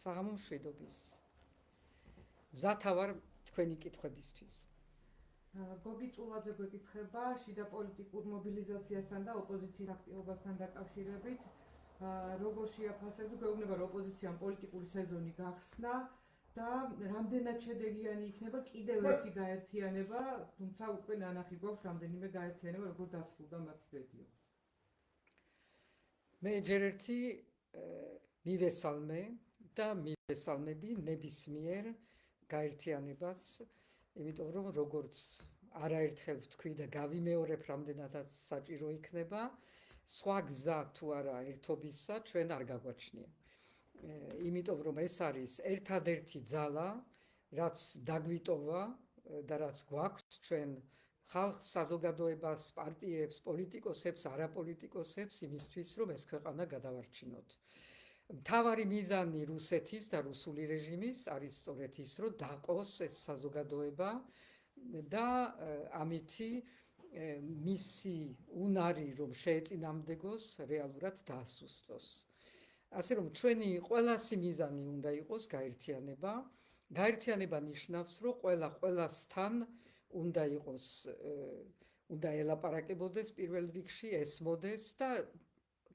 საღამო მშვიდობის. მზათა ვარ თქვენი კითხვებისთვის. გოგი წულაძე გვეკითხება შიდა პოლიტიკურ მობილიზაციასთან და ოპოზიციის აქტივობასთან დაკავშირებით. როგორ შეაფასებთ, გვეუბნება რომ ოპოზიციამ პოლიტიკური სეზონი გახსნა და რამდენად შედეგიანი იქნება კიდევ ერთი გაერთიანება, თუმცა უკვე ნანახი გვაქვს რამდენიმე გაერთიანება როგორ დასრულდა მათი ბედიო. მე ჯერ ერთი მივესალმე და მივესალმები ნებისმიერ გაერთიანებას, იმიტომ რომ როგორც არაერთხელ ვთქვი და გავიმეორებ რამდენადაც საჭირო იქნება, სხვა გზა თუ არა ერთობისა ჩვენ არ გაგვაჩნია. იმიტომ რომ ეს არის ერთადერთი ძალა, რაც დაგვიტოვა და რაც გვაქვს ჩვენ ხალხს, საზოგადოებას, პარტიებს, პოლიტიკოსებს, არაპოლიტიკოსებს იმისთვის, რომ ეს ქვეყანა გადავარჩინოთ. მთავარი მიზანი რუსეთის და რუსული რეჟიმის არის სწორედ ის, რომ დაყოს ეს საზოგადოება და ამითი მისი უნარი რომ შეეწინამდეგოს რეალურად დაასუსტოს. ასე რომ ჩვენი ყველასი მიზანი უნდა იყოს გაერთიანება. გაერთიანება ნიშნავს, რომ ყველასთან უნდა იყოს, უნდა ელაპარაკებოდეს პირველ რიგში, ესმოდეს და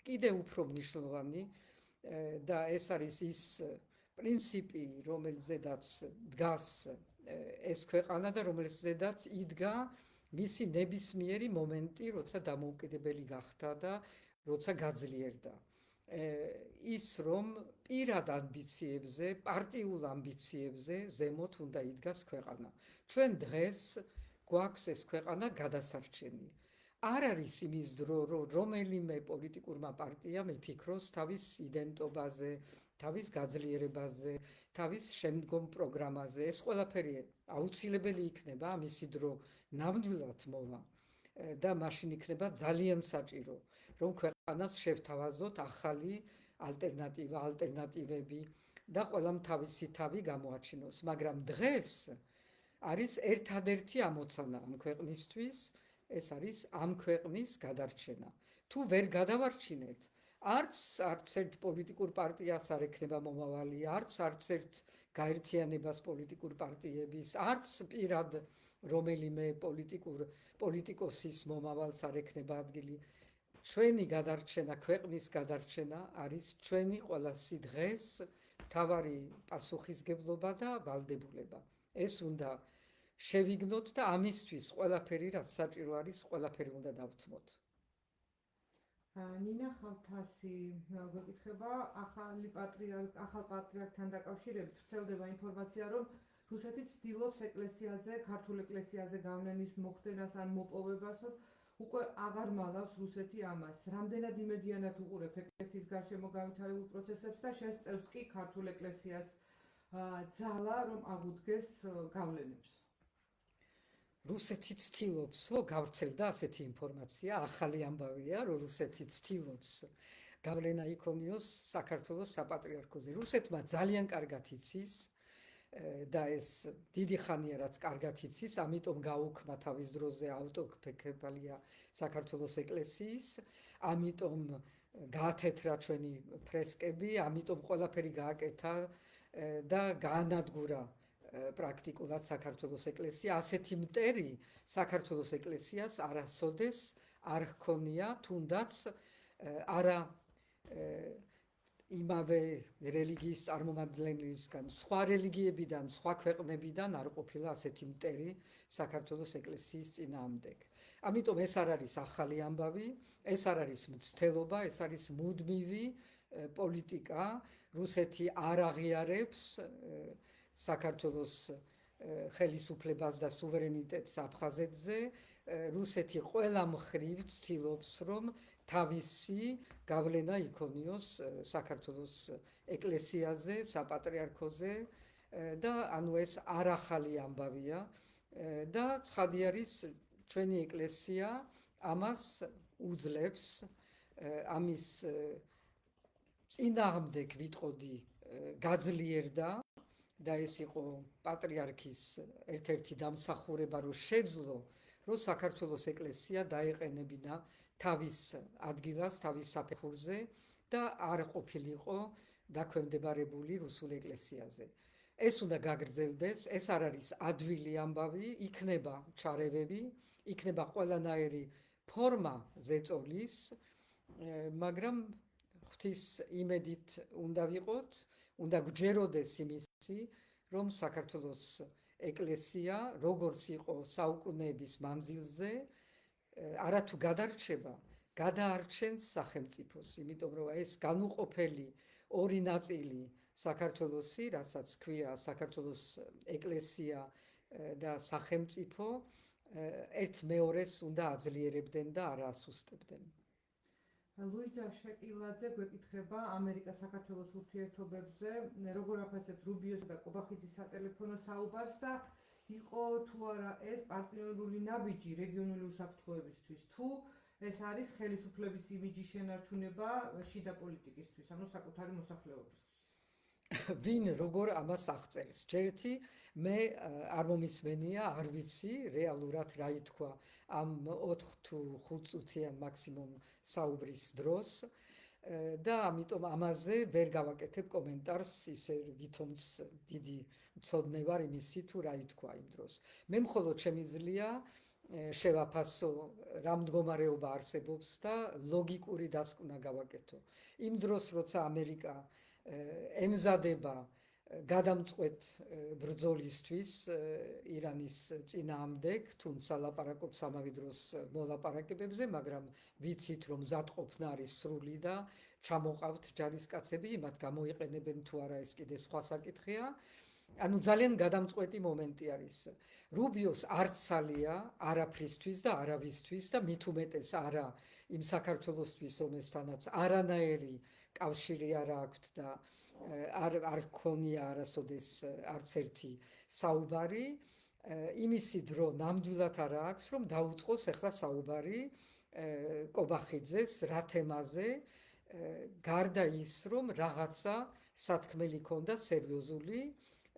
კიდევ უფრო მნიშვნელოვანი და ეს არის ის პრინციპი, რომელზედაც დგას ეს ქვეყანა და რომელზედაც იდგა მისი ნებისმიერი მომენტი, როცა დამოუკიდებელი გახდა და როცა გაძლიერდა. ის რომ პირად ამბიციებზე, პარტიულ ამბიციებზე ზემოთ უნდა იდგას ქვეყანა. ჩვენ დღეს გვაქვს ეს ქვეყანა გადასარჩენი. არ არის იმის დრო, რომ რომელიმე პოლიტიკურმა პარტიამ იფიქროს თავის იდენტობაზე, თავის გაძლიერებაზე, თავის შემდგომ პროგრამაზე. ეს ყველაფერი აუცილებელი იქნება, ამისი დრო ნამდვილად მოვა და მაშინ იქნება ძალიან საჭირო, რომ ქვეყანას შევთავაზოთ ახალი ალტერნატივა, ალტერნატივები და ყველამ თავისი თავი გამოაჩინოს. მაგრამ დღეს არის ერთადერთი ამოცანა ამ ქვეყნისთვის, ეს არის ამ ქვეყნის გადარჩენა. თუ ვერ გადავარჩინეთ, არც ერთ პოლიტიკურ პარტიას არ ექნება მომავალი, არც ერთ გაერთიანებას პოლიტიკურ პარტიების, არც პირად რომელიმე პოლიტიკოსის მომავალს არ ექნება ადგილი. ჩვენი გადარჩენა, ქვეყნის გადარჩენა არის ჩვენი ყველასი დღეს მთავარი პასუხისგებლობა და ვალდებულება. ეს უნდა შევიგნოთ და ამისთვის ყველაფერი, რაც საჭირო არის, ყველაფერი უნდა დავთმოთ. ნინა ხალთასი გვეკითხება ახალ პატრიარქთან დაკავშირებით ვრცელდება ინფორმაცია, რომ რუსეთი ცდილობს ეკლესიაზე, ქართულ ეკლესიაზე გავლენის მოხდენას ან მოპოვებას, უკვე აღარ მალავს რუსეთი ამას. რამდენად იმედიანად უყურებთ ეკლესიის გარშემო გავითარებულ პროცესებს და შესწევს კი ქართულ ეკლესიას ძალა, რომ აღუდგეს გავლენებს. რუსეთი ცდილობს, გავრცელდა ასეთი ინფორმაცია, ახალი ამბავია, რომ რუსეთი ცდილობს გავლენა იქონიოს საქართველოს საპატრიარქოზე. რუსეთმა ძალიან კარგად იცის და ეს დიდი ხანია რაც კარგად იცის, ამიტომ გაუქმა თავის დროზე ავტოკეფალია საქართველოს ეკლესიის, ამიტომ გაათეთრა ჩვენი ფრესკები, ამიტომ ყველაფერი გააკეთა და გაანადგურა პრაქტიკულად საქართველოს ეკლესია. ასეთი მტერი საქართველოს ეკლესიას არასოდეს არ ჰქონია, თუნდაც არა იმავე რელიგიის წარმომადგენლებისგან, სხვა რელიგიებიდან, სხვა ქვეყნებიდან არ ყოფილა ასეთი მტერი საქართველოს ეკლესიის წინააღმდეგ. ამიტომ ეს არ არის ახალი ამბავი, ეს არ არის მცდელობა, ეს არის მუდმივი პოლიტიკა. რუსეთი არ აღიარებს საქართველოს ხელისუფლებას და სუვერენიტეტს აფხაზეთზე. რუსეთი ყველა მხრივ ცდილობს, რომ თავისი გავლენა იქონიოს საქართველოს ეკლესიაზე, საპატრიარქოზე და ანუ ეს არ ახალი ამბავია და ცხადი არის ჩვენი ეკლესია ამას უძლებს, ამის წინააღმდეგ ვიტყოდი გაძლიერდა და ეს იყო პატრიარქის ერთ-ერთი დამსახურება, რომ შეძლო, რომ საქართველოს ეკლესია დაეყენებინა თავის ადგილას, თავის საფეხურზე და არ ყოფილიყო დაქვემდებარებული რუსულ ეკლესიაზე. ეს უნდა გაგრძელდეს, ეს არ არის ადვილი ამბავი, იქნება ჩარევები, იქნება ყველანაირი ფორმა ზეწოლის, მაგრამ ღვთის იმედით უნდა ვიყოთ, უნდა გვჯეროდეს იმისი, რომ საქართველოს ეკლესია, როგორც იყო საუკუნეების მანძილზე, არათუ გადარჩება, გადაარჩენს სახელმწიფოს, იმიტომ რომ ეს განუყოფელი ორი ნაწილი საქართველოსი, რასაც ქვია საქართველოს ეკლესია და სახელმწიფო, ერთ მეორეს უნდა აძლიერებდნენ და არა ასუსტებდნენ. ლუიზა შეკილაძე გვეკითხება ამერიკა-საქართველოს ურთიერთობებზე, როგორ აფასებთ რუბიოს და კობახიძის სატელეფონო საუბარს და იყო თუ არა ეს პარტნიორული ნაბიჯი რეგიონული უსაფრთხოებისთვის, თუ ეს არის ხელისუფლების იმიჯის შენარჩუნება შიდა პოლიტიკისთვის, ანუ საკუთარი მოსახლეობისთვის. ვინ როგორ ამას აღწერს? ჯერთი მე არ მომისმენია, არ ვიცი რეალურად რა ითქვა ამ 4 თუ 5 წუთიან მაქსიმუმ საუბრის დროს და ამიტომ ამაზე ვერ გავაკეთებ კომენტარს, ისე ვითომც დიდი მცოდნე ვარ იმისი თუ რა ითქვა იმ დროს. მე მხოლოდ შემიძლია შევაფასო რა მდგომარეობა არსებობს და ლოგიკური დასკვნა გავაკეთო. იმ დროს როცა ამერიკა ემზადება გადამწყვეტ ბრძოლისთვის ირანის წინააღმდეგ, თუმცა ლაპარაკობს ამავე დროს მოლაპარაკებებზე, მაგრამ ვიცით რომ მზადყოფნა არის სრული და ჩამოყავთ ჯარისკაცები, მათ გამოიყენებენ თუ არა ეს კიდე სხვა საკითხია. ანუ ძალიან გადამწყვეტი მომენტი არის. რუბიოს არც სალია არაფრისთვის და არავისთვის და მით უმეტეს არა იმ საქართველოსთვის, რომელთანაც არანაირი კავშირი არ აქვთ და არ ქონია არასოდეს არც ერთი საუბარი, იმისი დრო ნამდვილად არ აქვს, რომ დაუწყოს ახლა საუბარი კობახიძეს რა თემაზე, გარდა ის, რომ რაღაცა სათქმელი ქონდა სერიოზული,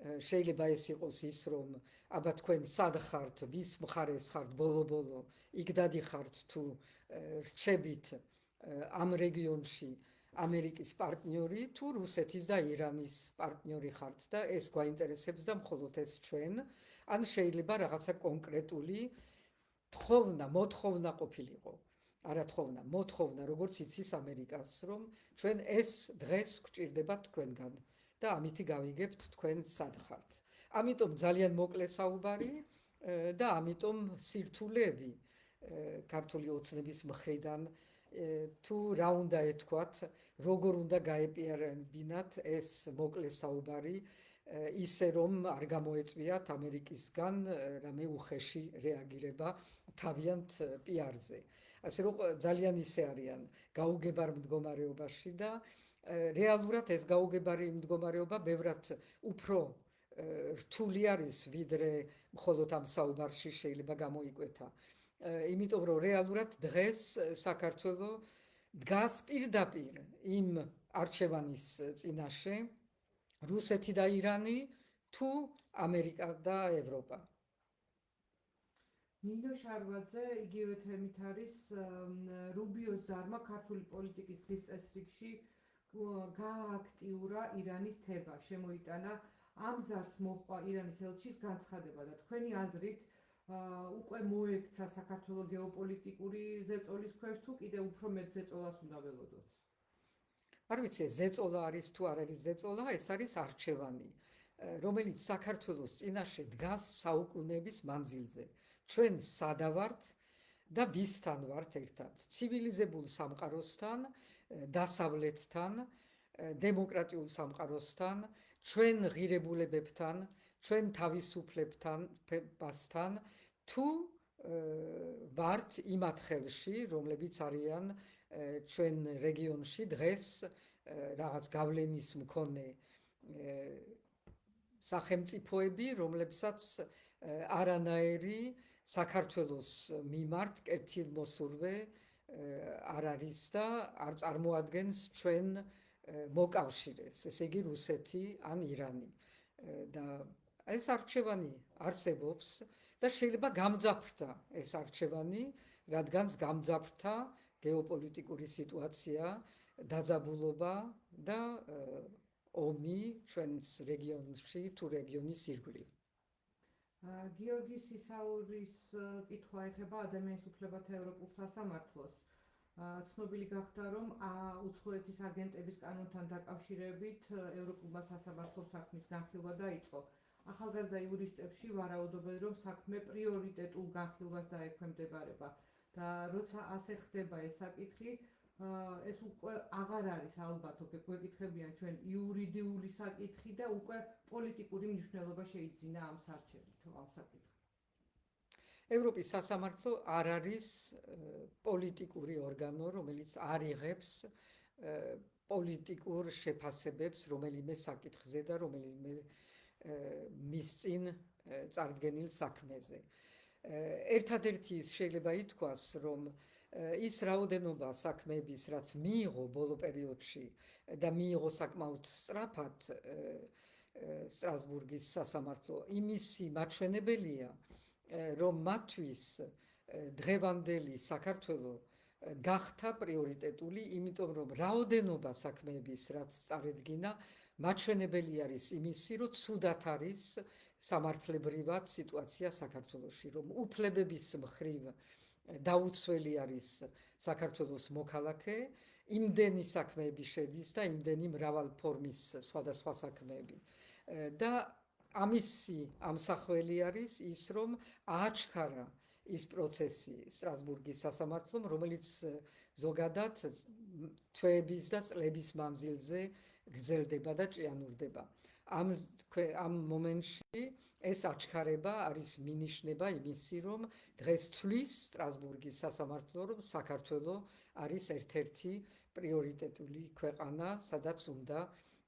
შეიძლება ეს იყოს ის, რომ აბა თქვენ სად ხართ, ვის მხარეს ხართ ბოლო-ბოლო, იქ დადიხართ თუ რჩებით ამ რეგიონში ამერიკის პარტნიორი თუ რუსეთის და ირანის პარტნიორი ხართ და ეს გვაინტერესებს და მხოლოდ ეს ჩვენ, ან შეიძლება რაღაცა კონკრეტული მოთხოვნა ყოფილიყო. არა თხოვნა, მოთხოვნა, როგორც იცის ამერიკას, რომ ჩვენ ეს დღეს გვჭირდება თქვენგან და ამითი გავიგებთ თქვენ სად ხართ. ამიტომ ძალიან მოკლე საუბარი და ამიტომ სირთულეები ქართული ოცნების მხრიდან თუ რა უნდა ეთქვათ, როგორ უნდა გაეპიარებინათ ეს მოკლე საუბარი, ისე რომ არ გამოეწვიათ ამერიკისგან რამე უხეში რეაგირება თავიანთ პიარზე. ასე რომ ძალიან ისე არიან გაუგებარ მდგომარეობაში და რეალურად ეს გაუგებარი მდგომარეობა ბევრად უფრო რთული არის, ვიდრე მხოლოდ ამ საუბარში შეიძლება გამოიკვეთა. იმიტომ რომ რეალურად დღეს საქართველო დგას პირდაპირ იმ არჩევანის წინაშე, რუსეთი და ირანი თუ ამერიკა და ევროპა. ნინო შარვაძე იგივე თემით არის რუბიოს ზარმა ქართული პოლიტიკის დღის წესრიგში გააქტიურა ირანის თება, შემოიტანა ამ ზარს მოჰყვა ირანის ელჩის განცხადება და თქვენი აზრით უკვე მოექცა საქართველოს გეოპოლიტიკური ზეწოლის ქვეშ თუ კიდე უფრო მეტ ზეწოლას უნდა ველოდოთ? არ ვიცი, ზეწოლა არის თუ არ არის ზეწოლა, ეს არის არჩევანი, რომელიც საქართველოს წინაშე დგას საუკუნეების მანძილზე. ჩვენ სადა ვართ და ვისთან ვართ ერთად? ცივილიზებულ სამყაროსთან, დასავლეთთან, დემოკრატიულ სამყაროსთან, ჩვენ ღირებულებებთან, ჩვენ თავისუფლებთან, თუ ვართ იმ ათხელში, რომლებიც არიან ჩვენ რეგიონში დღეს რაღაც გავლენის მქონე სახელმწიფოები, რომლებსაც არანაირი საქართველოს მიმართ კეთილმოსურვე არ არის და არ წარმოადგენს ჩვენ მოკავშირეს, ესე იგი რუსეთი ან ირანი. და ეს არჩევანი არსებობს და შეიძლება გამძაფრდა ეს არჩევანი, რადგანაც გამძაფრდა გეოპოლიტიკური სიტუაცია, დაძაბულობა და ომი ჩვენს რეგიონში თუ რეგიონის ირგვლივ. გიორგი სისაურის კითხვა ეხება ადამიანის უფლებათა ევროპულ სასამართლოს. ცნობილი გახდა, რომ უცხოეთის აგენტების კანონთან დაკავშირებით ევროპულმა სასამართლომ საქმის განხილვა დაიწყო. ახალგაზრდა იურისტებში ვარაუდობენ, რომ საქმე პრიორიტეტულ განხილვას დაექვემდებარება და როცა ასე ხდება ეს საკითხი, ეს უკვე აღარ არის ალბათ გვეკითხებიან ჩვენ იურიდიული საკითხი და უკვე პოლიტიკური მნიშვნელობა შეიძინა ამ სარჩელით, ამ საკითხს. ევროპის სასამართლო არ არის პოლიტიკური ორგანო, რომელიც არ იღებს პოლიტიკურ შეფასებებს რომელიმე საკითხზე და რომელიმე მის წინ წარდგენილ საქმეზე. ერთადერთი შეიძლება ითქვას, რომ ის რაოდენობა საქმეების, რაც მიიღო ბოლო პერიოდში და მიიღო საკმაოდ სწრაფად სტრასბურგის სასამართლო, იმისი მაჩვენებელია, რომ მათთვის დღევანდელი საქართველო გახდა პრიორიტეტული, იმიტომ რომ რაოდენობა საქმეების, რაც წარედგინა, მაჩვენებელი არის იმისი, რომ ცუდად არის სამართლებრივად სიტუაცია საქართველოში, რომ უფლებების მხრივ დაუცველი არის საქართველოს მოქალაქე, იმდენი საქმეები შედის და იმდენი მრავალ ფორმის სხვადასხვა საქმეები. და ამისი ამსახველი არის ის, რომ ააჩქარა ის პროცესი სტრასბურგის სასამართლომ, რომელიც ზოგადად თვეების და წლების მანძილზე გრძელდება და ჭიანურდება. ამ მომენტში ეს აჩქარება არის მინიშნება იმისი, რომ დღეს თვლის სტრასბურგის სასამართლო, რომ საქართველო არის ერთ-ერთი პრიორიტეტული ქვეყანა, სადაც უნდა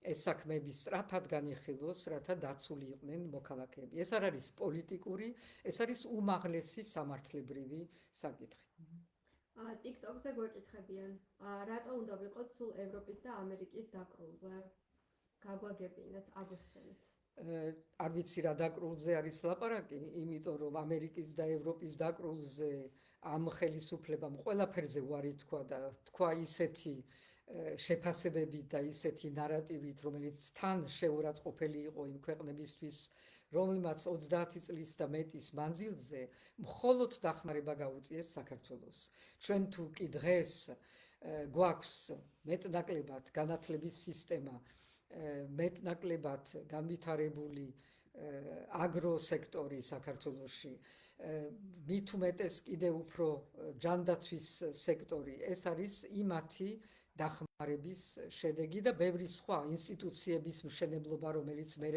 ეს საქმეები სწრაფად განიხილოს, რათა დაცული იყვნენ მოქალაქეები. ეს არ არის პოლიტიკური, ეს არის უმაღლესი სამართლებრივი საკითხი. TikTok-ზე გვეკითხებიან, რატო უნდა ვიყოთ სულ ევროპის და ამერიკის დაკრულზე? გაგვაგებინეთ, აგვიხსენეთ. არ ვიცი რა დაკრულზე არის ლაპარაკი, იმიტომ რომ ამერიკის და ევროპის დაკრულზე ამ ხელისუფლებამ ყველაფერზე უარი თქვა და თქვა ისეთი შეფასებები და ისეთი ნარატივით, რომელიც თან შეურაცხყოფელი იყო იმ ქვეყნებისთვის, რომელმაც 30 წლის და მეტის მანძილზე მხოლოდ დახმარება გაუწიეს საქართველოს. ჩვენ თუ კი დღეს გვაქვს მეტნაკლებად განათლების სისტემა, მეტნაკლებად განვითარებული აგროსექტორი საქართველოში, მით უმეტეს კიდევ უფრო ჯანდაცვის სექტორი, ეს არის იმათი დახმარების შედეგი და ბევრი სხვა ინსტიტუციების მშენებლობა, რომელიც მე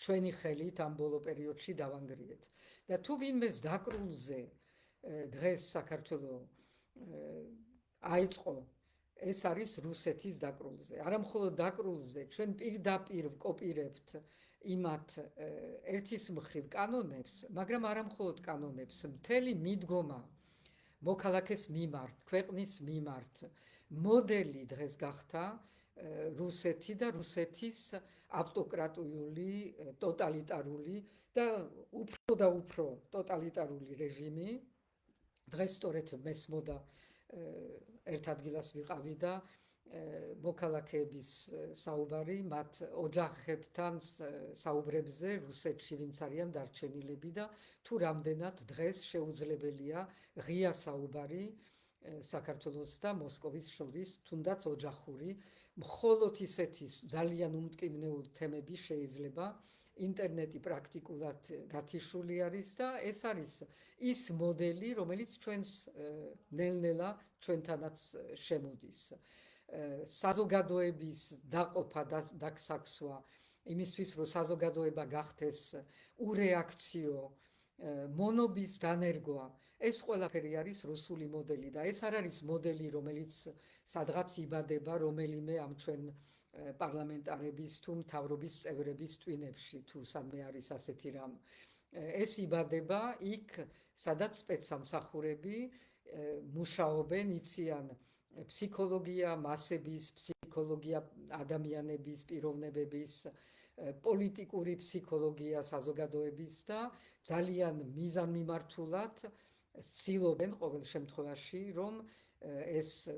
ჩვენი ხელით ამ ბოლო პერიოდში დავანგრიეთ. და თუ ვინმეს დაკრულზე დღეს საქართველო აიწყო, ეს არის რუსეთის დაკრულზე. არა მხოლოდ დაკრულზე, ჩვენ პირდაპირ ვკოპირებთ იმათ ერთის მხრივ კანონებს, მაგრამ არა მხოლოდ კანონებს, მთელი მიდგომა მოქალაქეს მიმართ, ქვეყნის მიმართ. მოდელი დღეს გახდა რუსეთი და რუსეთის ავტოკრატიული, ტოტალიტარული და უფრო ტოტალიტარული რეჟიმი. დღეს სწორედ მესმოდა ერთ ადგილას ვიყავი და მოქალაქეების საუბარი მათ ოჯახებთან საუბრებზე რუსეთში ვინც არიან დარჩენილები და თუ რამდენად დღეს შეუძლებელია ღია საუბარი საქართველოს და მოსკოვის შორის, თუნდაც ოჯახური, მხოლოდ ისეთი ძალიან უმტკივნეულ თემები შეიძლება ინტერნეტი პრაქტიკულად გათიშული არის და ეს არის ის მოდელი, რომელიც ჩვენს ნელ-ნელა ჩვენთანაც შემოდის. საზოგადოების დაყოფა და დაგსაქსვა იმისთვის, რომ საზოგადოება გახდეს ურეაქციო, მონობის დანერგვა, ეს ყველაფერი არის რუსული მოდელი და ეს არ არის მოდელი, რომელიც სადღაც იბადება რომელიმე ამ ჩვენ პარლამენტარების თუ მთავრობის წევრების ტვინებში, თუ სადმე არის ასეთი რამ. ეს იბადება იქ, სადაც სპეცსამსახურები მუშაობენ, იციან ფსიქოლოგია მასების, ფსიქოლოგია ადამიანების, პიროვნებების, პოლიტიკური ფსიქოლოგია საზოგადოების და ძალიან მიზანმიმართულად ცდილობენ ყოველ შემთხვევაში, რომ ეს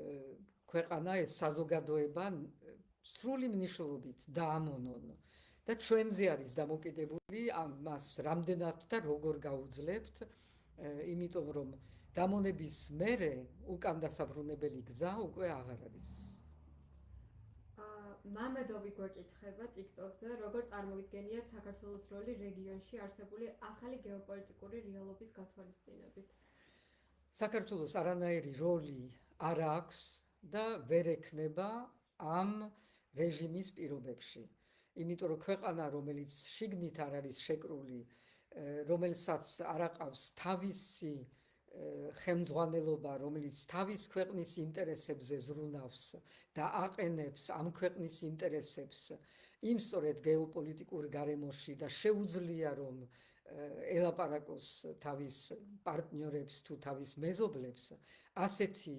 ქვეყანა, ეს საზოგადოება სრული მნიშვნელობით დაამონონ და ჩვენზე არის დამოკიდებული ამას რამდენად და როგორ გაუძლებთ, იმიტომ რომ დამონების მერე უკან დასაბრუნებელი გზა უკვე აღარ არის. მამედოვი გვეკითხება TikTok-ზე, როგორ წარმოგიდგენიათ საქართველოს როლი რეგიონში არსებული ახალი გეოპოლიტიკური რეალობის გათვალისწინებით? საქართველოს არანაირი როლი არ აქვს და ვერ ექნება ამ რეჟიმის პირობებში. იმიტომ რომ ქვეყანა, რომელიც შიგნით არ არის შეკრული, რომელსაც არ აყავს თავისი ხელმძღვანელობა, რომელიც თავის ქვეყნის ინტერესებზე ზრუნავს და აყენებს ამ ქვეყნის ინტერესებს იმ სწორედ გეოპოლიტიკურ გარემოში და შეუძლია რომ ელაპარაკოს თავის პარტნიორებს თუ თავის მეზობლებს, ასეთი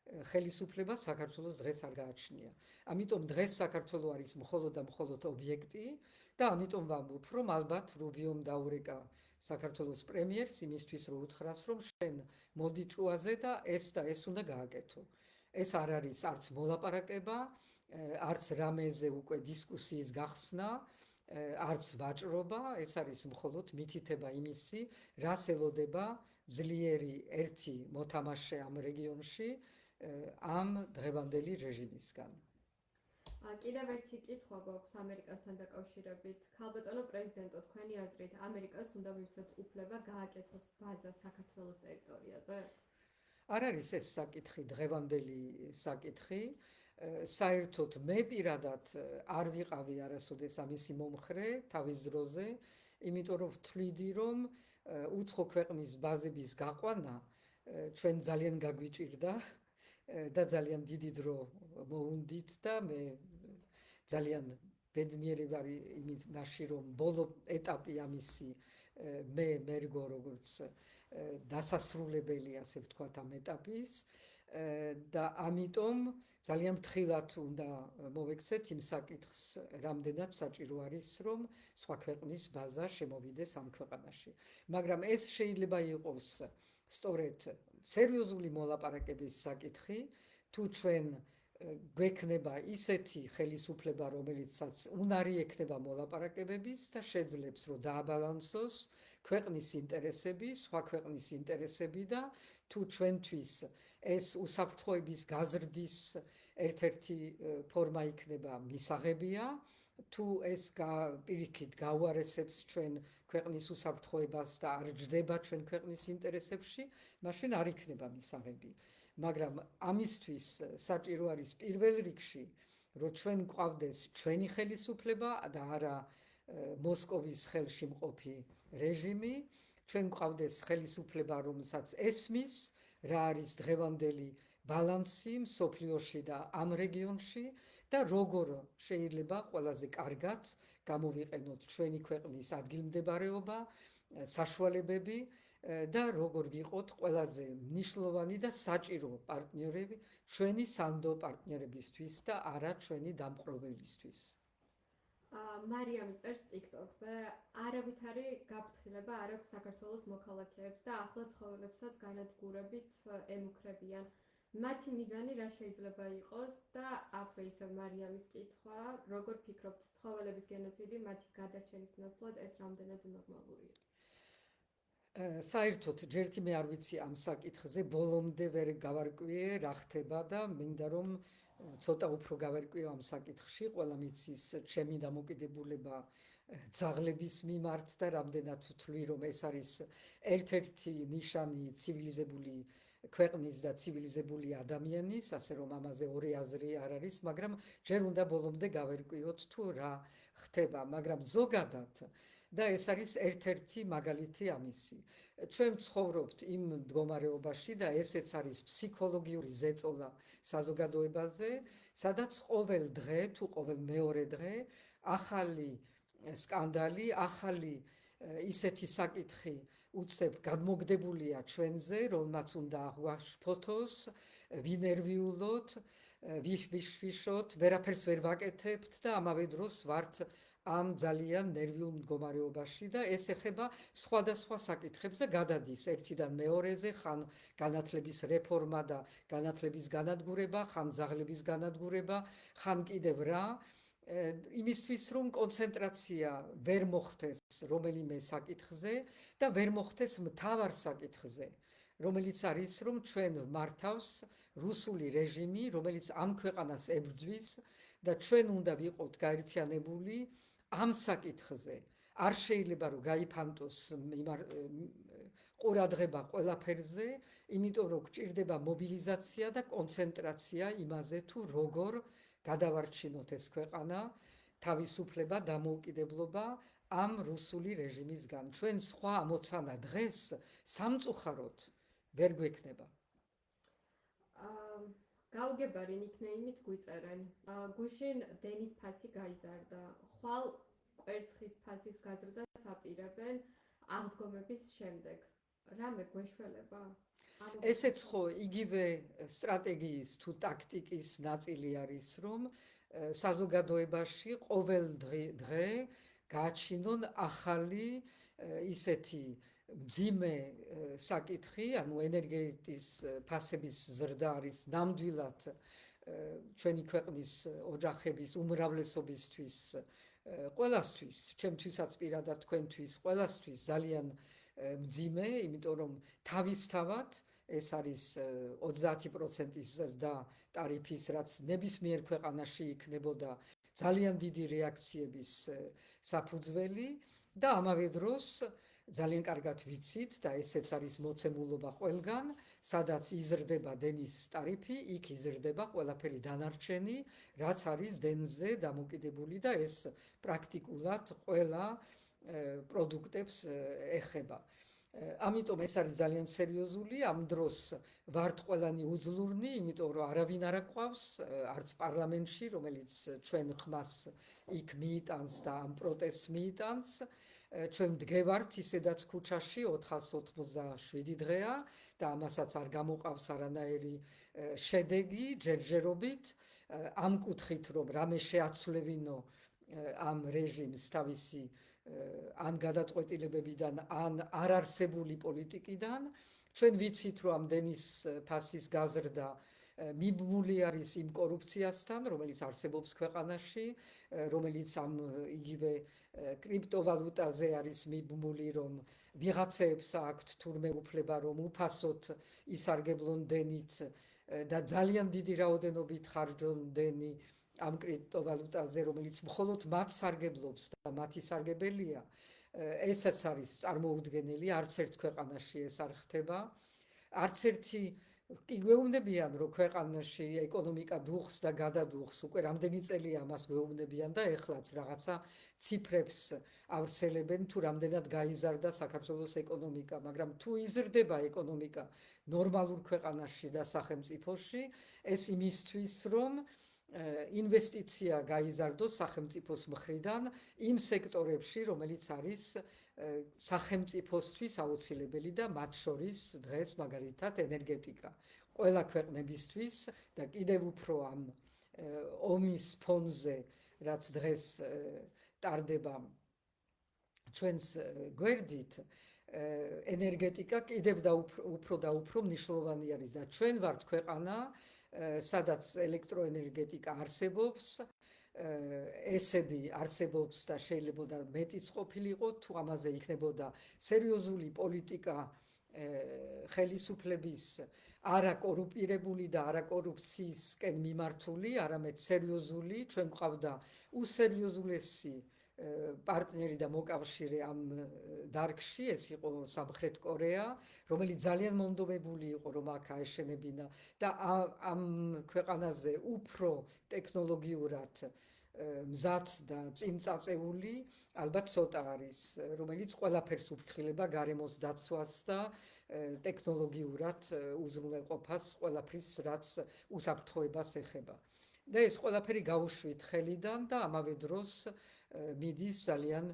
ხელისუფლება საქართველოს დღეს არ გააჩნია. ამიტომ დღეს საქართველო არის მხოლოდ და მხოლოდ ობიექტი და ამიტომ ვამბობ, რომ ალბათ რუბიომ დაურეკა საქართველოს პრემიერს იმისთვის, რომ უთხრას, რომ შენ მოდი ჭუაზე და ეს უნდა გააკეთო. ეს არ არის არც მოლაპარაკება, არც რამეზე უკვე დისკუსიის გახსნა, არც ვაჭრობა, ეს არის მხოლოდ მითითება იმისი, რას ელოდება ძლიერი ერთი მოთამაშე ამ რეგიონში ამ დღევანდელი რეჟიმისგან. კიდევ ერთი კითხვა გვაქვს ამერიკასთან დაკავშირებით. ქალბატონო პრეზიდენტო, თქვენი აზრით, ამერიკას უნდა მივცეთ უფლება გააკეთოს ბაზა საქართველოს ტერიტორიაზე? არ არის ეს საკითხი, დღევანდელი საკითხი. საერთოდ მე პირადად არ ვიყავი არასოდეს ამისი მომხრე თავის დროზე, იმიტომ რომ ვთვლიდი, რომ უცხო ქვეყნის ბაზების გაყვანა ჩვენ ძალიან გაგვიჭირდა და ძალიან დიდი დრო მოუნდით და მე ძალიან ბედნიერი ვარ იმაში, რომ ბოლო ეტაპი ამისი მე მერგო როგორც დასასრულებელი, ასე ვთქვათ, ამ ეტაპის და ამიტომ ძალიან ფრთხილად უნდა მოვექცეთ იმ საკითხს, რამდენად საჭირო არის, რომ სხვა ქვეყნის ბაზა შემოვიდეს ამ ქვეყანაში. მაგრამ ეს შეიძლება იყოს სწორედ სერიოზული მოლაპარაკების საკითხი, თუ ჩვენ გვექნება ისეთი ხელისუფლება, რომელიცაც უნარი ექნება მოლაპარაკებების და შეძლებს, რომ დააბალანსოს ქვეყნის ინტერესები, სხვა ქვეყნის ინტერესები და თუ ჩვენთვის ეს უსაფრთხოების გაზრდის ერთ-ერთი ფორმა იქნება მისაღებია, თუ ეს პირიქით გაუარესებს ჩვენ ქვეყნის უსაფრთხოებას და არ ჯდება ჩვენ ქვეყნის ინტერესებში, მაშინ არ იქნება მისაღები. მაგრამ ამისთვის საჭირო არის პირველ რიგში, რომ ჩვენ გვყავდეს ჩვენი ხელისუფლება და არა მოსკოვის ხელში მყოფი რეჟიმი, ჩვენ გვყავდეს ხელისუფლება, რომელსაც ესმის, რა არის დღევანდელი ბალანსი მსოფლიოში და ამ რეგიონში და როგორ შეიძლება ყველაზე კარგად გამოვიყენოთ ჩვენი ქვეყნის ადგილმდებარეობა, საშუალებები და როგორ ვიყოთ ყველაზე მნიშვნელოვანი და საჭირო პარტნიორები ჩვენი სანდო პარტნიორებისთვის და არა ჩვენი დამპყრობელისთვის. მარიამი წერს TikTok-ზე, არავითარი გაფრთხილება არ აქვს საქართველოს მოქალაქეებს და ახლა ცხოველებსაც განადგურებით ემუქრებიან. მათი მიზანი რა შეიძლება იყოს და აქვე ისევ მარიამის კითხვა, როგორ ფიქრობთ, ცხოველების გენოციდი მათი გადარჩენის ნაცვლად ეს რამდენად ნორმალურია? საერთოდ ჯერთი მე არ ვიცი ამ საკითხზე, ბოლომდე ვერ გავარკვიე რა ხდება და მინდა რომ ცოტა უფრო გავარკვიო ამ საკითხში, ყველა მიცის ჩემი დამოკიდებულება ძაღლების მიმართ და რამდენად ვთვლი, რომ ეს არის ერთ-ერთი ნიშანი ცივილიზებული ქვეყნის და ცივილიზებული ადამიანის, ასე რომ ამაზე ორი აზრი არ არის, მაგრამ ჯერ უნდა ბოლომდე გავერკვიოთ თუ რა ხდება, მაგრამ ზოგადად და ეს არის ერთ-ერთი მაგალითი ამისი. ჩვენ ვცხოვრობთ იმ მდგომარეობაში და ესეც არის ფსიქოლოგიური ზეწოლა საზოგადოებაზე, სადაც ყოველ დღე თუ ყოველ მეორე დღე ახალი სკანდალი, ახალი ისეთი საკითხი უცებ გადმოგდებულია ჩვენზე, რომელმაც უნდა აღვაშფოთოს, ვინერვიულოთ, ვიშვიშოთ, ვერაფერს ვერ ვაკეთებთ და ამავე დროს ვართ ამ ძალიან ნერვიულ მდგომარეობაში და ეს ეხება სხვადასხვა საკითხებს და გადადის ერთიდან მეორეზე, ხან განათლების რეფორმა და განათლების განადგურება, ხან ძაღლების განადგურება, ხან კიდევ რა, იმისთვის რომ კონცენტრაცია ვერ მოხდეს რომელიმე საკითხზე და ვერ მოხდეს მთავარ საკითხზე, რომელიც არის რომ ჩვენ მართავს რუსული რეჟიმი, რომელიც ამ ქვეყანას ებრძვის და ჩვენ უნდა ვიყოთ გაერთიანებული ამ საკითხზე. არ შეიძლება რომ გაიფანტოს ყურადღება ყველაფერზე, იმიტომ რომ გჭირდება მობილიზაცია და კონცენტრაცია იმაზე თუ როგორ გადავარჩინოთ ეს ქვეყანა, თავისუფლება, დამოუკიდებლობა ამ რუსული რეჟიმისგან. ჩვენ სხვა ამოცანა დღეს სამწუხაროდ ვერ გვექნება. გავგებარი ნიკნეიმით გვიწერენ. გუშინ დენის ფასი გაიზარდა. ხვალ კვერცხის ფასის გაზრდას აპირებენ აღდგომების შემდეგ. რამე გვეშველება? ესეც ხო იგივე სტრატეგიის თუ ტაქტიკის ნაწილი არის, რომ საზოგადოებაში ყოველ დღე გააჩინონ ახალი ისეთი მძიმე საკითხი, ანუ ენერგეტიკის ფასების ზრდა არის ნამდვილად ჩვენი ქვეყნის ოჯახების უმრავლესობისთვის, ყველასთვის, ჩემთვისაც პირადად, თქვენთვის, ყველასთვის ძალიან მძიმე, იმიტომ რომ თავისთავად ეს არის 30%-ის ზრდა ტარიფის, რაც ნებისმიერ ქვეყანაში იქნებოდა ძალიან დიდი რეაქციების საფუძველი და ამავე დროს ძალიან კარგად ვიცით და ესეც არის მოცემულობა ყველგან, სადაც იზრდება დენის ტარიფი, იქ იზრდება ყველაფერი დანარჩენი, რაც არის დენზე დამოკიდებული და ეს პრაქტიკულად ყველა პროდუქტებს ეხება. ამიტომ ეს არის ძალიან სერიოზული, ამ დროს ვართ ყველანი უძლურნი, იმიტომ რომ არავინ არ აყვავს, არც პარლამენტში, რომელიც ჩვენ ხმას იქ მიიტანს და ამ პროტესტს მიიტანს. ჩვენ მდგევართ ისედაც ქუჩაში 487 დღეა და ამასაც არ გამოყავს არანაირი შედეგი ჯერჯერობით ამ კუთხით რომ რამე შეაცვლევინო ამ რეჟიმს თავისი ან გადაწყვეტილებებიდან ან არარსებული პოლიტიკიდან. ჩვენ ვიცით რომ ამ დენის ფასის გაზრდა მიბმული არის იმ კორუფციასთან, რომელიც არსებობს ქვეყანაში, რომელიც ამ იგივე კრიპტოვალუტაზე არის მიბმული, რომ ვიღაცეებს აქვთ თურმე უფლება, რომ უფასოდ ისარგებლონ დენით და ძალიან დიდი რაოდენობით ხარჯონ დენი ამ კრიპტოვალუტაზე, რომელიც მხოლოდ მათ სარგებლობს და მათი სარგებელია. ესაც არის წარმოუდგენელი, არც ერთ ქვეყანაში ეს არ ხდება. არც ერთი კი გვეუბნებიან, რომ ქვეყანაში ეკონომიკა დუხს და გადადუხს, უკვე რამდენი წელია ამას გვეუბნებიან და ეხლაც რაღაცა ციფრებს ავრცელებენ, თუ რამდენად გაიზარდა საქართველოს ეკონომიკა, მაგრამ თუ იზრდება ეკონომიკა ნორმალურ ქვეყანაში და სახელმწიფოში, ეს იმისთვის, რომ ინვესტიცია გაიზარდოს სახელმწიფოს მხრიდან იმ სექტორებში, რომელიც არის სახელმწიფოსთვის აუცილებელი და მათ შორის დღეს მაგალითად ენერგეტიკა. ყველა ქვეყნებისთვის და კიდევ უფრო ამ ომის ფონზე, რაც დღეს ტარდება ჩვენს გვერდით, ენერგეტიკა კიდევ უფრო და უფრო მნიშვნელოვანი არის და ჩვენ ვართ ქვეყანა, სადაც ელექტროენერგეტიკა არსებობს, ესები არსებობს და შეიძლება მეტიც ყოფილიყო, თუ ამაზე იქნებოდა სერიოზული პოლიტიკა ხელისუფლების არა კორუმპირებული და არა კორუფციისკენ მიმართული, არამედ სერიოზული, ჩვენ გვყავდა უსერიოზულესი პარტნიორი და მოკავშირე ამ დარგში, ეს იყო სამხრეთ კორეა, რომელიც ძალიან მონდომებული იყო, რომ აქ აეშენებინა და ამ ქვეყანაზე უფრო ტექნოლოგიურად მზად და წინწაწეული ალბათ ცოტა არის, რომელიც ყველაფერს უფრთხილება გარემოს დაცვას და ტექნოლოგიურად უზრუნველყოფას ყველაფრის, რაც უსაფრთხოებას ეხება. და ეს ყველაფერი გაუშვით ხელიდან და ამავე დროს მიდის ძალიან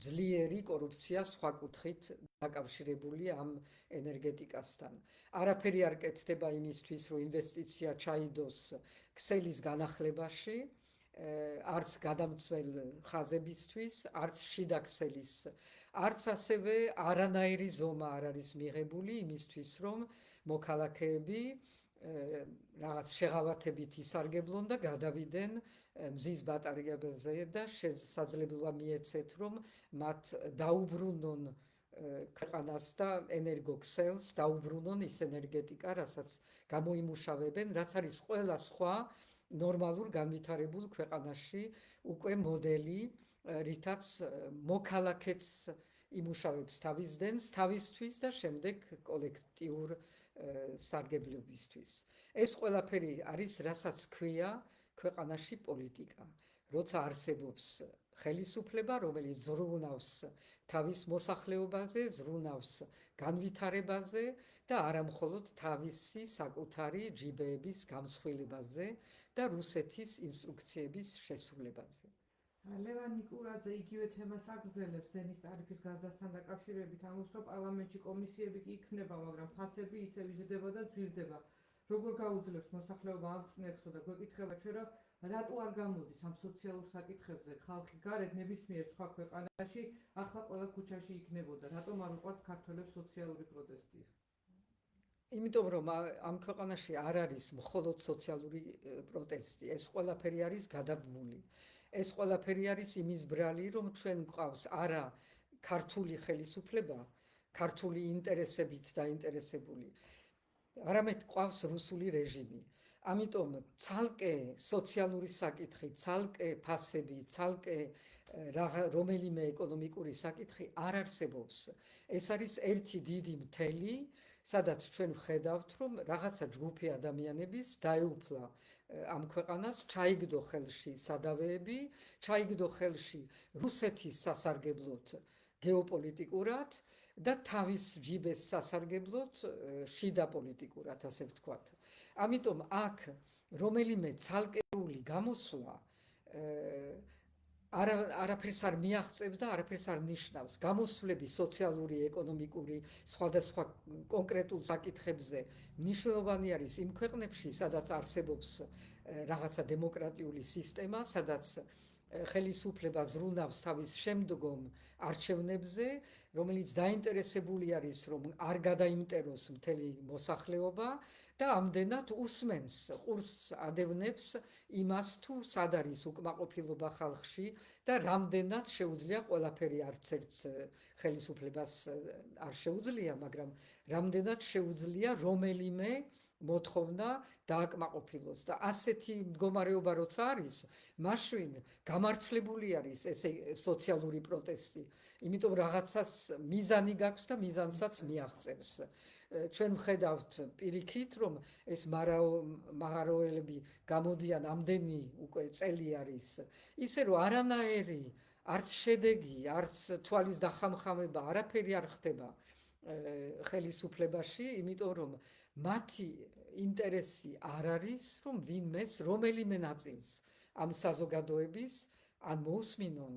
ძლიერი კორუფცია სხვა კუთხით დაკავშირებული ამ ენერგეტიკასთან. არაფერი არ კეთდება იმისთვის, რომ ინვესტიცია ჩაიდოს ქსელის განახლებაში. არც გადამცველ ხაზებისთვის, არც შიდა ქსელის, არც ასევე არანაირი ზომა არ არის მიღებული იმისთვის, რომ მოქალაქეები რაღაც შეღავათებით ისარგებლონ და გადავიდნენ მზის ბატარეებზე და შესაძლებლობა მიეცეთ, რომ მათ დაუბრუნონ ქვეყანას და ენერგოქსელს, დაუბრუნონ ის ენერგეტიკა, რასაც გამოიმუშავებენ, რაც არის ყველა სხვა ნორმალურ განვითარებულ ქვეყანაში უკვე მოდელი, რითაც მოქალაქეც იმუშავებს თავის დენს, თავისთვის და შემდეგ კოლექტიურ სარგებლობისთვის. ეს ყველაფერი არის, რასაც ქვია ქვეყანაში პოლიტიკა. როცა არსებობს ხელისუფლება, რომელიც ზრუნავს თავის მოსახლეობაზე, ზრუნავს განვითარებაზე და არა მხოლოდ თავისი საკუთარი ჯიბეების გამსხვილებაზე და რუსეთის ინსტრუქციების შესრულებაზე. ლევან ნიკურაძე იგივე თემას აგრძელებს ზენის ტარიფის გაზრდასთან დაკავშირებით, ამბობს, რომ პარლამენტში კომისიები კი იქნება, მაგრამ ფასები ისევ იზრდება და ძვირდება. როგორ გაუძლებს მოსახლეობა ამ წნეხსო და გვეკითხება ჩვენ, რომ რატო არ გამოდის ამ სოციალურ საკითხებზე ხალხი გარეთ ნებისმიერ სხვა ქვეყანაში ახლა ყველა ქუჩაში იქნებოდა, რატომ არ უყვართ ქართველებს სოციალური პროტესტი? იმიტომ რომ ამ ქვეყანაში არ არის მხოლოდ სოციალური პროტესტი, ეს ყველაფერი არის გადაბმული. ეს ყველაფერი არის იმის ბრალი, რომ ჩვენ გვყავს არა ქართული ხელისუფლება, ქართული ინტერესებით დაინტერესებული, არამედ გვყავს რუსული რეჟიმი. ამიტომ ცალკე სოციალური საკითხი, ცალკე ფასები, ცალკე რომელიმე ეკონომიკური საკითხი არ არსებობს. ეს არის ერთი დიდი მთელი, სადაც ჩვენ ვხედავთ, რომ რაღაცა ჯგუფი ადამიანების დაეუფლა ამ ქვეყანას, ჩაიგდო ხელში სადავეები, ჩაიგდო ხელში რუსეთის სასარგებლოდ გეოპოლიტიკურად და თავის ჯიბეს სასარგებლოდ შიდა პოლიტიკურად, ასე ვთქვათ. ამიტომ აქ რომელიმე ცალკეული გამოსვლა არაფერს არ მიაღწევს და არაფერს არ ნიშნავს. გამოსვლები სოციალური, ეკონომიკური, სხვადასხვა კონკრეტულ საკითხებზე მნიშვნელოვანი არის იმ ქვეყნებში, სადაც არსებობს რაღაცა დემოკრატიული სისტემა, სადაც ხელისუფლება ზრუნავს თავის შემდგომ არჩევნებზე, რომელიც დაინტერესებული არის, რომ არ გადაიმტეროს მთელი მოსახლეობა და ამდენად უსმენს, ყურს ადევნებს იმას, თუ სად არის უკმაყოფილება ხალხში და რამდენად შეუძლია ყველაფერი, არც ერთ ხელისუფლებას არ შეუძლია, მაგრამ რამდენად შეუძლია რომელიმე მოთხოვნა დააკმაყოფილოს და ასეთი მდგომარეობა როცა არის, მაშინ გამართლებული არის ეს სოციალური პროტესტი, იმიტომ რაღაცას მიზანი გაქვს და მიზანსაც მიაღწევს. ჩვენ ვხედავთ პირიქით, რომ ეს მაღაროელები გამოდიან ამდენი უკვე წელი არის, ისე რომ არანაირი არც შედეგი, არც თვალის დახამხამება არაფერი არ ხდება ხელისუფლებაში, იმიტომ რომ მათი ინტერესი არ არის, რომ ვინმეს რომელიმე ნაწილს ამ საზოგადოების ან მოусმინონ,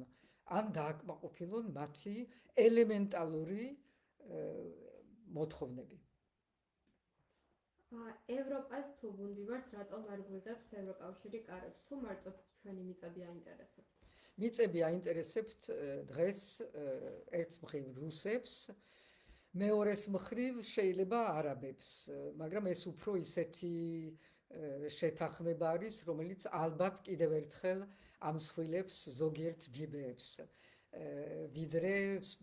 ან დააკმაყოფილონ მათი ელემენტალური მოთხოვნები. ევროპას თუ ვუნდივართ, რატომ არ გვიღებს ევროკავშირი კარებს, თუ მარტო ჩვენი მიწები აინტერესებთ? მიწები აინტერესებთ დღეს ერთ მხრივ რუსებს, მეორეს მხრივ შეიძლება არაბებს, მაგრამ ეს უფრო ისეთი შეთანხმება არის, რომელიც ალბათ კიდევ ერთხელ ამსხვილებს ზოგიერთ ჯიბეებს, ვიდრე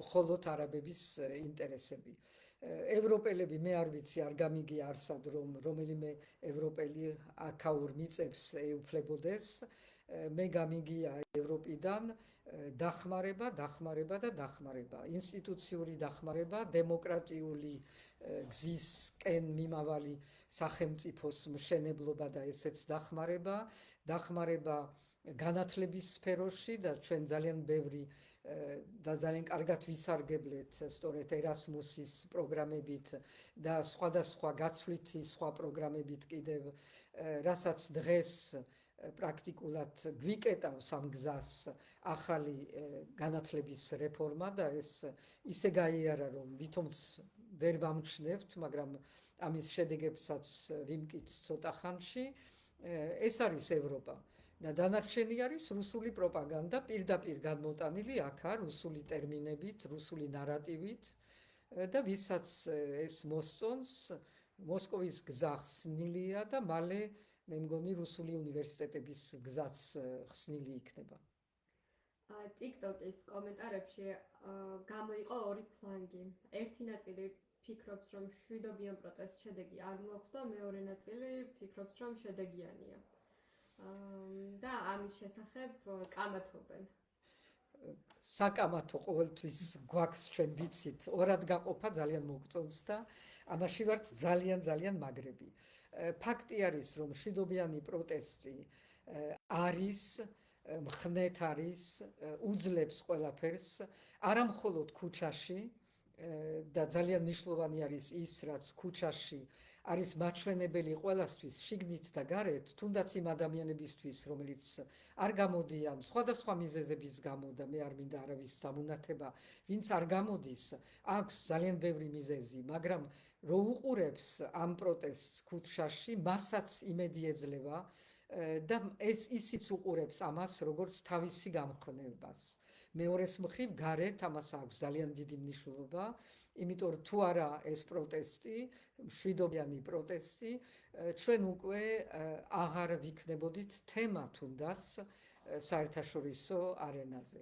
მხოლოდ არაბების ინტერესები. ევროპელები, მე არ ვიცი, არ გამიგია არსად, რომ რომელიმე ევროპელი აქაურ მიწებს ეუფლებოდეს, მე გამიგია ევროპიდან დახმარება და დახმარება, ინსტიტუციური დახმარება, დემოკრატიული გზისკენ მიმავალი სახელმწიფოს მშენებლობა და ესეც დახმარება განათლების სფეროში და ჩვენ ძალიან ბევრი და ძალიან კარგად ვისარგებლეთ სწორედ ერასმუსის პროგრამებით და სხვადასხვა გაცვლითი სხვა პროგრამებით კიდევ, რასაც დღეს პრაქტიკულად გვიკეტავს ამ გზას ახალი განათლების რეფორმა და ეს ისე გაიარა, რომ ვითომც ვერ ვამჩნევთ, მაგრამ ამის შედეგებსაც ვიმკით ცოტა ხანში. ეს არის ევროპა. და დანარჩენი არის რუსული პროპაგანდა, პირდაპირ გადმოტანილი აქა რუსული ტერმინებით, რუსული ნარატივით და ვისაც ეს მოსწონს, მოსკოვის გზა ხსნილია და მალე მე მგონი რუსული უნივერსიტეტების გზაც ხსნილი იქნება. TikTok-ის კომენტარებში გამოიყო ორი ფლანგი. ერთი ნაწილი ფიქრობს, რომ მშვიდობიან პროტესტს შედეგი არ მოაქვს და მეორე ნაწილი ფიქრობს, რომ შედეგიანია. და ამის შესახებ კამათობენ. საკამათო ყოველთვის გვაქვს ჩვენ ვიცით, ორად გაყოფა ძალიან მოგწონს და ამაში ვართ ძალიან მაგრები. ფაქტი არის, რომ მშვიდობიანი პროტესტი არის მხნეთ არის, უძლებს ყველაფერს, არა მხოლოდ ქუჩაში და ძალიან მნიშვნელოვანი არის ის, რაც ქუჩაში არის მაჩვენებელი ყველასთვის, შიგნით და გარეთ, თუნდაც იმ ადამიანებისთვის, რომელიც არ გამოდიან სხვადასხვა მიზეზების გამო და მე არ მინდა არავის დამუნათება, ვინც არ გამოდის, აქვს ძალიან ბევრი მიზეზი, მაგრამ რო უყურებს ამ პროტესტს ქუჩაში, მასაც იმედი ეძლევა და ისიც უყურებს ამას, როგორც თავისი გამხნევას. მეორეს მხრივ, გარეთ ამას აქვს ძალიან დიდი მნიშვნელობა, იმიტომ რომ თუ არა ეს პროტესტი, მშვიდობიანი პროტესტი, ჩვენ უკვე აღარ ვიქნებოდით თემა თუნდაც საერთაშორისო არენაზე.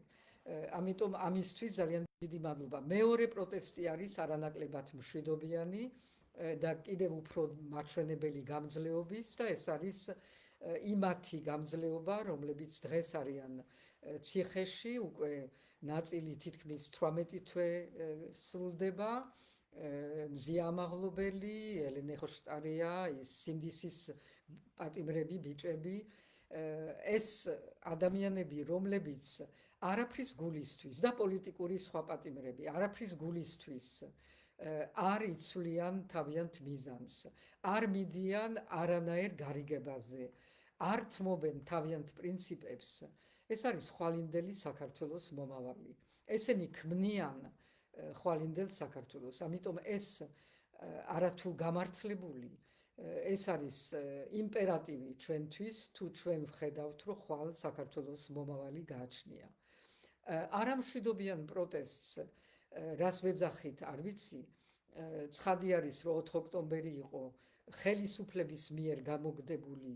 ამიტომ ამისთვის ძალიან დიდი მადლობა. მეორე პროტესტი არის არანაკლებად მშვიდობიანი და კიდევ უფრო მაჩვენებელი გამძლეობის და ეს არის იმათი გამძლეობა, რომლებიც დღეს არიან ციხეში, უკვე ნაწილი თითქმის 18 თვე სრულდება, მზია ამაღლობელი, ელენე ხოშტარია, სინდისის პატიმრები, ბიჭები, ეს ადამიანები, რომლებიც არაფრის გულისთვის და პოლიტიკური სხვა პატიმრები, არაფრის გულისთვის არ იცვლიან თავიანთ მიზანს, არ მიდიან არანაირ გარიგებაზე, არ თმობენ თავიანთ პრინციპებს, ეს არის ხვალინდელი საქართველოს მომავალი. ესენი ქმნიან ხვალინდელ საქართველოს, ამიტომ ეს არათუ გამართლებული, ეს არის იმპერატივი ჩვენთვის, თუ ჩვენ ვხედავთ, რომ ხვალ საქართველოს მომავალი გააჩნია. არამშვიდობიან პროტესტს, რას ვეძახით, არ ვიცი, ცხადი არის, რომ 4 ოქტომბერი იყო ხელისუფლების მიერ გამოგდებული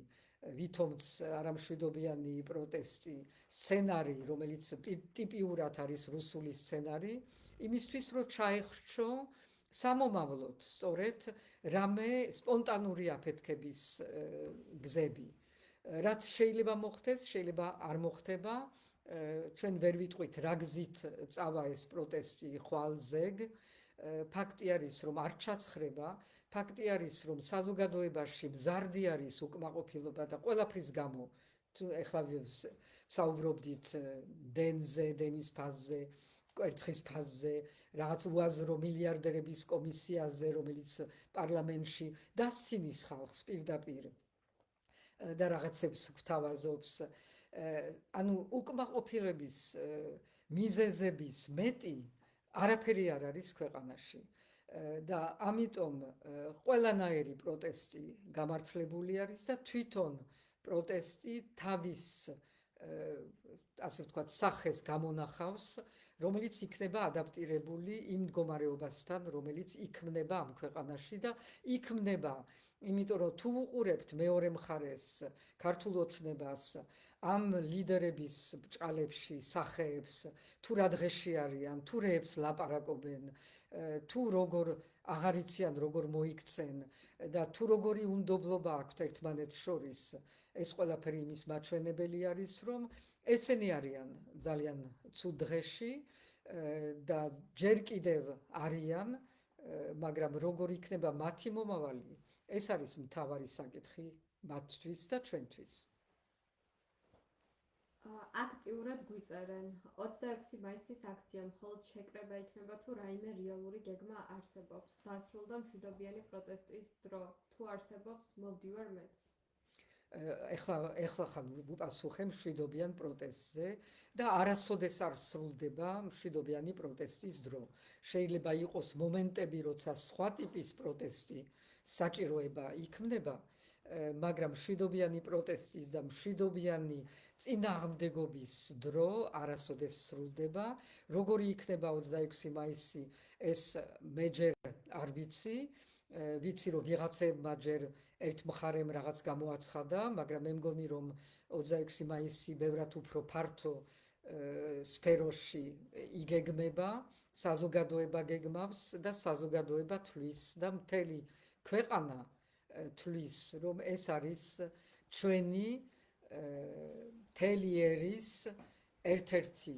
ვითომც არამშვიდობიანი პროტესტი, სცენარი, რომელიც ტიპიურად არის რუსული სცენარი, იმისთვის, რომ ჩაეხრჩო სამომავლოდ სწორედ რამე სპონტანური აფეთქების გზები. რაც შეიძლება მოხდეს, შეიძლება არ მოხდება, ჩვენ ვერ ვიტყვით რა გზით წავა ეს პროტესტი ხვალ ზეგ, ფაქტი არის, რომ არ ჩაცხრება, ფაქტი არის, რომ საზოგადოებაში მზარდი არის უკმაყოფილება და ყველაფრის გამო, ეხლა საუბრობდით დენზე, დენის ფაზზე, კვერცხის ფაზზე, რაღაც უაზრო მილიარდერების კომისიაზე, რომელიც პარლამენტში დასცინის ხალხს პირდაპირ და რაღაცებს გვთავაზობს. ანუ უკმაყოფილების მიზეზების მეტი არაფერი არ არის ქვეყანაში. და ამიტომ ყველანაირი პროტესტი გამართლებული არის და თვითონ პროტესტი თავის ასე ვთქვათ სახეს გამონახავს, რომელიც იქნება ადაპტირებული იმ მდგომარეობასთან, რომელიც იქმნება ამ ქვეყანაში და იქმნება, იმიტომ რომ თუ უყურებთ მეორე მხარეს ქართულ ოცნებას, ამ ლიდერების ბჭყალებში, სახეებს, თუ რა დღეში არიან, თუ რეებს ლაპარაკობენ, თუ როგორ აღარ იციან როგორ მოიქცენ და თუ როგორი უნდობლობა აქვთ ერთმანეთს შორის, ეს ყველაფერი იმის მაჩვენებელი არის, რომ ესენი არიან ძალიან ცუდ დღეში და ჯერ კიდევ არიან, მაგრამ როგორ იქნება მათი მომავალი, ეს არის მთავარი საკითხი მათთვის და ჩვენთვის. აქტიურად გვიწერენ 26 მაისის აქცია მხოლოდ შეკრება იქნება თუ რაიმე რეალური გეგმა არსებობს დასრულდა მშვიდობიანი პროტესტის დრო თუ არსებობს მოვდივარ მეც ეხლა ხან ვუპასუხე მშვიდობიან პროტესტზე და არასოდეს არ სრულდება მშვიდობიანი პროტესტის დრო. შეიძლება იყოს მომენტები, როცა სხვა ტიპის პროტესტი საჭიროება იქმნება, მაგრამ მშვიდობიანი პროტესტის და მშვიდობიანი წინააღმდეგობის დრო არასოდეს სრულდება. როგორი იქნება 26 მაისი, ეს მე ჯერ არ ვიცი. ვიცი, რომ ვიღაცებმა ჯერ ერთ მხარემ რაღაც გამოაცხადა, მაგრამ მე მგონი, რომ 26 მაისი ბევრად უფრო ფართო სფეროში იგეგმება, საზოგადოება გეგმავს და საზოგადოება თვლის და მთელი ქვეყანა თვლის, რომ ეს არის ჩვენი მთელი ერის ერთ-ერთი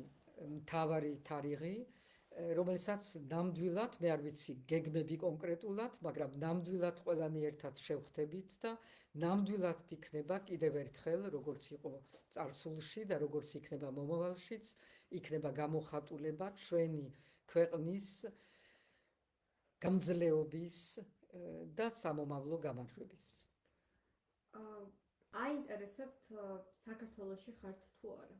მთავარი თარიღი, რომელსაც ნამდვილად, მე არ ვიცი გეგმები კონკრეტულად, მაგრამ ნამდვილად ყველანი ერთად შევხვდებით და ნამდვილად იქნება კიდევ ერთხელ, როგორც იყო წარსულში და როგორც იქნება მომავალშიც, იქნება გამოხატულება ჩვენი ქვეყნის გამძლეობის და სამომავლო გამარჯვების. აინტერესებთ საქართველოში ხართ თუ არა?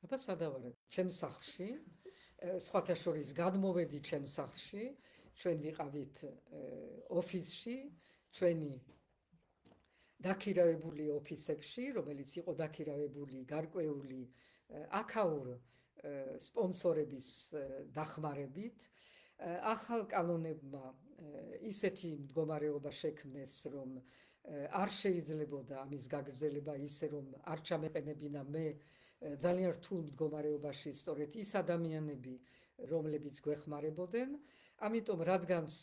აბა სადავარ, ჩემს სახლში, სხვათა შორის გადმოვედი ჩემს სახლში, ჩვენ ვიყავით ოფისში, ჩვენი დაქირავებული ოფისებში, რომელიც იყო დაქირავებული გარკვეული აქაურ სპონსორების დახმარებით, ახალ კანონებმა ისეთი მდგომარეობა შექმნეს, რომ არ შეიძლებოდა ამის გაგრძელება ისე, რომ არ ჩამეყენებინა მე ძალიან რთულ მდგომარეობაში სწორედ ის ადამიანები, რომლებიც გვეხმარებოდნენ. ამიტომ რადგანაც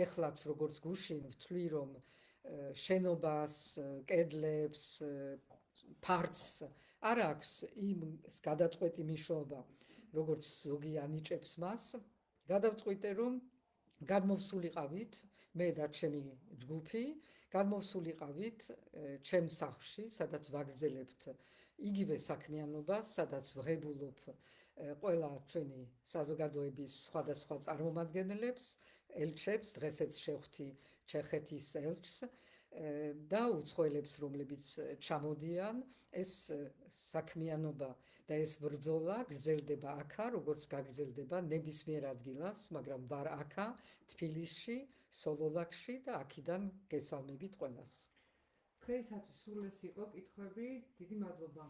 ეხლაც როგორც გუშინ ვთვლი, რომ შენობას, კედლებს, ფარცს არ აქვს იმის გადაწყვეტი მნიშვნელობა, როგორც ზოგი ანიჭებს მას. გადავწყვიტე, რომ გადმოვსულიყავით მე და ჩემი ჯგუფი, გადმოვსულიყავით ჩემს სახლში, სადაც ვაგრძელებთ იგივე საქმიანობას, სადაც ვღებულობ ყველა ჩვენი საზოგადოების სხვადასხვა წარმომადგენლებს, ელჩებს, დღესაც შევხვდი ჩეხეთის ელჩს და უცხოელებს, რომლებიც ჩამოდიან. ეს საქმიანობა და ეს ბრძოლა გრძელდება აქა, როგორც გაგრძელდება ნებისმიერ ადგილას, მაგრამ ვარ აქა, თბილისში, სოლოლაკში და აქედან გესალმებით ყველას. დღეისათვის სულ ეს იყო კითხვები. დიდი მადლობა.